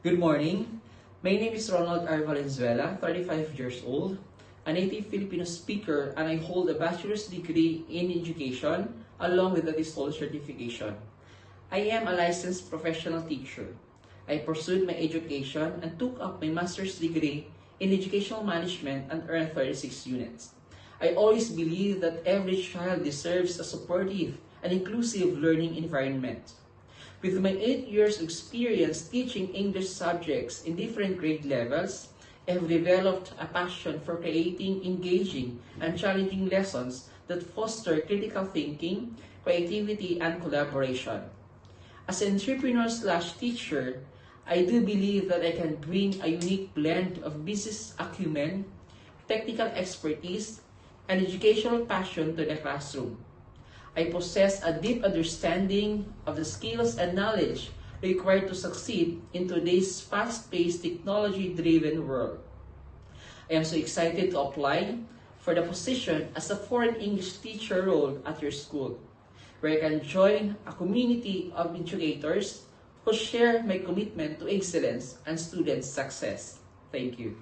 Good morning. My name is Ronald R. Valenzuela, 35 years old, a native Filipino speaker, and I hold a bachelor's degree in education along with a TESOL certification. I am a licensed professional teacher. I pursued my education and took up my master's degree in educational management and earned 36 units. I always believe that every child deserves a supportive and inclusive learning environment. With my 8 years experience teaching English subjects in different grade levels, I have developed a passion for creating engaging and challenging lessons that foster critical thinking, creativity, and collaboration. As an entrepreneur/teacher, I do believe that I can bring a unique blend of business acumen, technical expertise, and educational passion to the classroom. I possess a deep understanding of the skills and knowledge required to succeed in today's fast-paced, technology-driven world. I am so excited to apply for the position as a foreign English teacher role at your school, where I can join a community of educators who share my commitment to excellence and student success. Thank you.